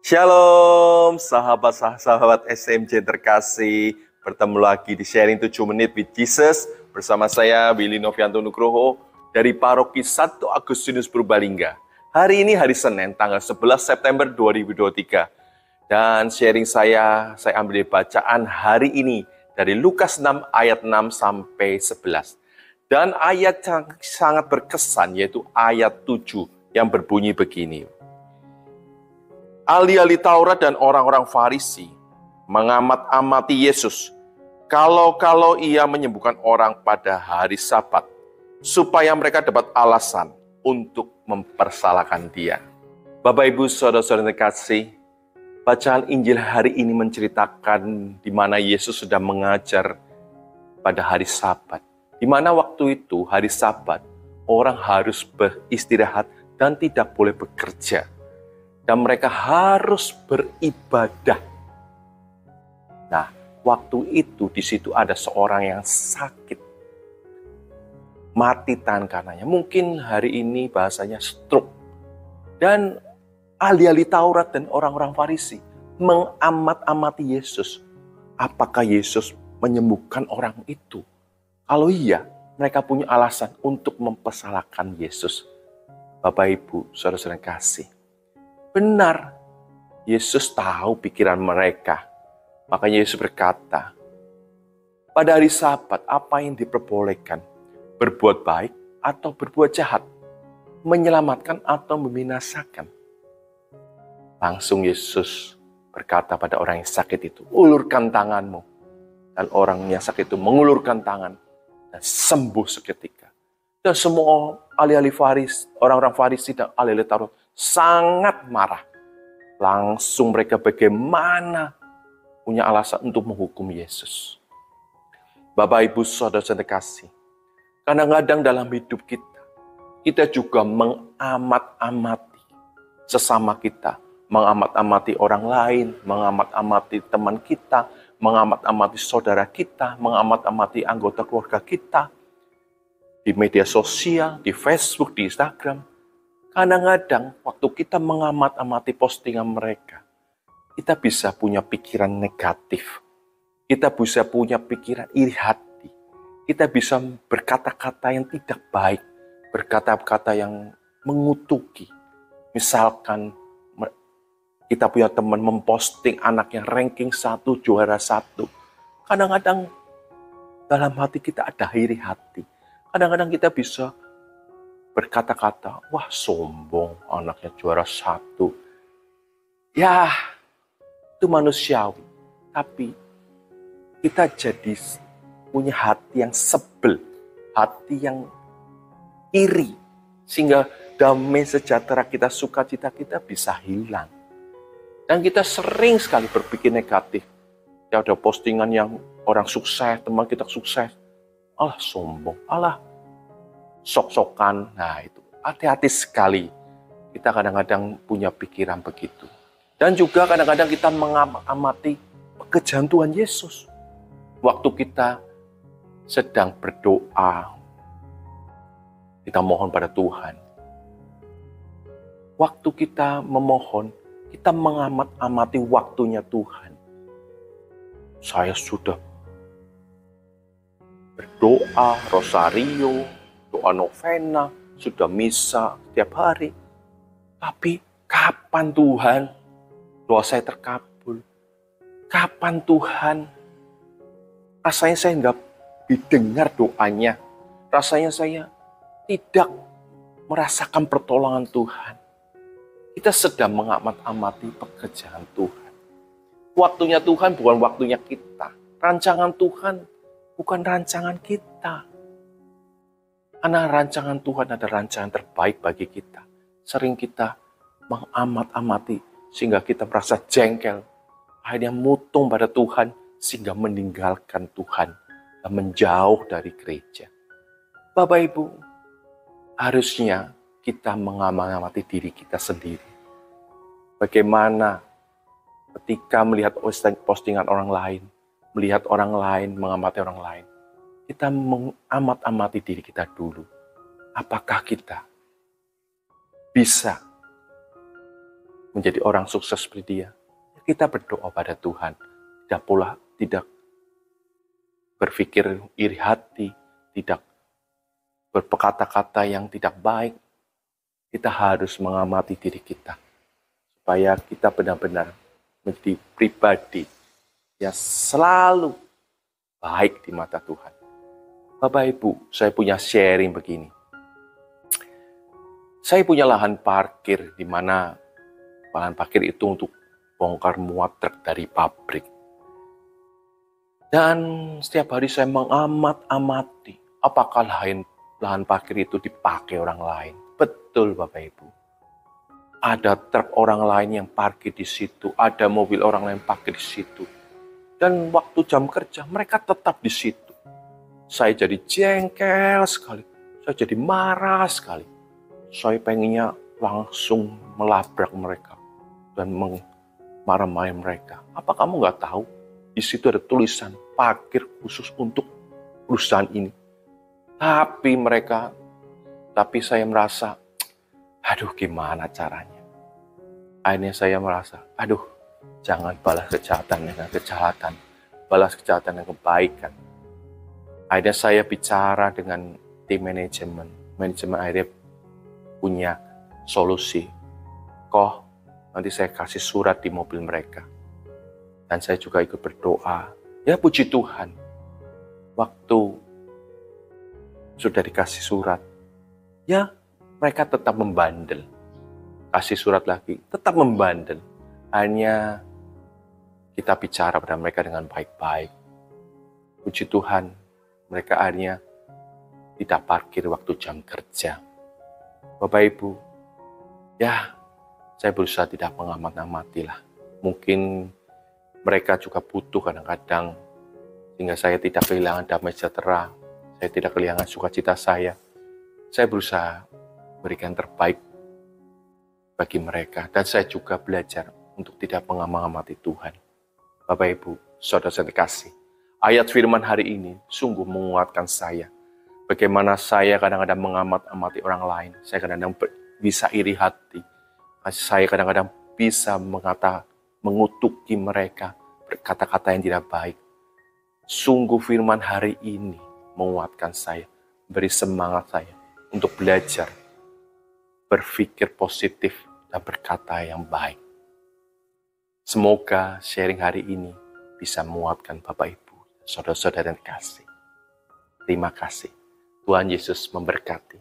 Shalom, sahabat-sahabat SMJ terkasih. Bertemu lagi di Sharing 7 Menit with Jesus. Bersama saya, Willy Novianto Nugroho, dari Paroki 1 Agustinus Purbalingga. Hari ini hari Senin, tanggal 11 September 2023. Dan sharing saya ambil bacaan hari ini dari Lukas 6 ayat 6 sampai 11. Dan ayat yang sangat berkesan yaitu ayat 7 yang berbunyi begini. Ahli-ahli Taurat dan orang-orang Farisi mengamat-amati Yesus kalau ia menyembuhkan orang pada hari Sabat, supaya mereka dapat alasan untuk mempersalahkan dia. Bapak Ibu Saudara-saudara terkasih, bacaan Injil hari ini menceritakan di mana Yesus sedang mengajar pada hari Sabat. Di mana waktu itu hari Sabat, orang harus beristirahat dan tidak boleh bekerja. Dan mereka harus beribadah. Nah, waktu itu di situ ada seorang yang sakit. Mati tangan kanannya. Mungkin hari ini bahasanya stroke. Dan ahli-ahli Taurat dan orang-orang Farisi mengamat-amati Yesus. Apakah Yesus menyembuhkan orang itu? Kalau iya, mereka punya alasan untuk mempersalahkan Yesus. Bapak Ibu, saudara-saudara kasih. Benar, Yesus tahu pikiran mereka. Makanya Yesus berkata, pada hari Sabat apa yang diperbolehkan? Berbuat baik atau berbuat jahat? Menyelamatkan atau membinasakan? Langsung Yesus berkata pada orang yang sakit itu, ulurkan tanganmu. Dan orang yang sakit itu mengulurkan tangan dan sembuh seketika. Dan semua ahli-ahli Farisi, orang-orang Farisi dan ahli-ahli Taurat sangat marah. Langsung mereka bagaimana punya alasan untuk menghukum Yesus. Bapak Ibu Saudara-saudara kasih, kadang-kadang dalam hidup kita juga mengamat-amati sesama kita, mengamat-amati orang lain, mengamat-amati teman kita, mengamat-amati saudara kita, mengamat-amati anggota keluarga kita, di media sosial, di Facebook, di Instagram. Kadang-kadang waktu kita mengamat-amati postingan mereka, kita bisa punya pikiran negatif. Kita bisa punya pikiran iri hati. Kita bisa berkata-kata yang tidak baik, berkata-kata yang mengutuki. Misalkan kita punya teman memposting anak yang ranking 1, juara 1. Kadang-kadang dalam hati kita ada iri hati. Kadang-kadang kita bisa berkata-kata, wah sombong anaknya juara 1. Ya, itu manusiawi. Tapi kita jadi punya hati yang sebel, hati yang iri. Sehingga damai sejahtera kita, sukacita kita bisa hilang. Dan kita sering sekali berpikir negatif. Ya ada postingan yang orang sukses, teman kita sukses. Alah sombong, alah sok-sokan. Nah itu, hati-hati sekali. Kita kadang-kadang punya pikiran begitu. Dan juga kadang-kadang kita mengamati pekerjaan Tuhan Yesus. Waktu kita sedang berdoa, kita mohon pada Tuhan. Waktu kita memohon, kita mengamat-amati waktunya Tuhan. Saya sudah berdoa, rosario, doa novena, sudah misa setiap hari. Tapi kapan Tuhan doa saya terkabul? Kapan Tuhan? Rasanya saya nggak didengar doanya. Rasanya saya tidak merasakan pertolongan Tuhan. Kita sedang mengamat-amati pekerjaan Tuhan. Waktunya Tuhan bukan waktunya kita. Rancangan Tuhan bukan rancangan kita. Karena rancangan Tuhan ada rancangan terbaik bagi kita. Sering kita mengamat-amati sehingga kita merasa jengkel. Akhirnya mutung pada Tuhan sehingga meninggalkan Tuhan dan menjauh dari gereja. Bapak Ibu, harusnya kita mengamati diri kita sendiri. Bagaimana ketika melihat postingan orang lain, melihat orang lain, mengamati orang lain, kita mengamat-amati diri kita dulu. Apakah kita bisa menjadi orang sukses seperti dia. Kita berdoa pada Tuhan, tidak berpikir iri hati, tidak berkata-kata yang tidak baik. Kita harus mengamati diri kita, supaya kita benar-benar menjadi pribadi yang selalu baik di mata Tuhan. Bapak Ibu, saya punya sharing begini. Saya punya lahan parkir, di mana lahan parkir itu untuk bongkar muat truk dari pabrik. Dan setiap hari saya mengamati apakah lahan parkir itu dipakai orang lain. Betul Bapak Ibu. Ada truk orang lain yang parkir di situ, ada mobil orang lain parkir di situ. Dan waktu jam kerja mereka tetap di situ. Saya jadi jengkel sekali, saya jadi marah sekali. Saya pengennya langsung melabrak mereka dan marah-marahin mereka. Apa kamu nggak tahu? Di situ ada tulisan parkir khusus untuk perusahaan ini. Tapi saya merasa, aduh gimana caranya? Akhirnya saya merasa, aduh jangan balas kejahatan dengan kejahatan, balas kejahatan dengan kebaikan. Akhirnya saya bicara dengan tim manajemen akhirnya punya solusi. Nanti saya kasih surat di mobil mereka. Dan saya juga ikut berdoa. Ya puji Tuhan, waktu sudah dikasih surat, ya mereka tetap membandel. Kasih surat lagi, tetap membandel. Hanya kita bicara pada mereka dengan baik-baik. Puji Tuhan, mereka akhirnya tidak parkir waktu jam kerja. Bapak Ibu, ya saya berusaha tidak mengamat-amati lah. Mungkin mereka juga butuh kadang-kadang, sehingga saya tidak kehilangan damai sejahtera, saya tidak kehilangan sukacita saya. Saya berusaha berikan terbaik bagi mereka, dan saya juga belajar untuk tidak mengamati Tuhan. Bapak Ibu, saudara-saudara kasih, ayat firman hari ini sungguh menguatkan saya. Bagaimana saya kadang-kadang mengamati orang lain, saya kadang-kadang bisa iri hati, saya kadang-kadang bisa mengutuki mereka, berkata-kata yang tidak baik. Sungguh firman hari ini menguatkan saya, beri semangat saya untuk belajar, berpikir positif, dan berkata yang baik. Semoga sharing hari ini bisa menguatkan Bapak Ibu, saudara-saudara yang dikasih. Terima kasih. Tuhan Yesus memberkati.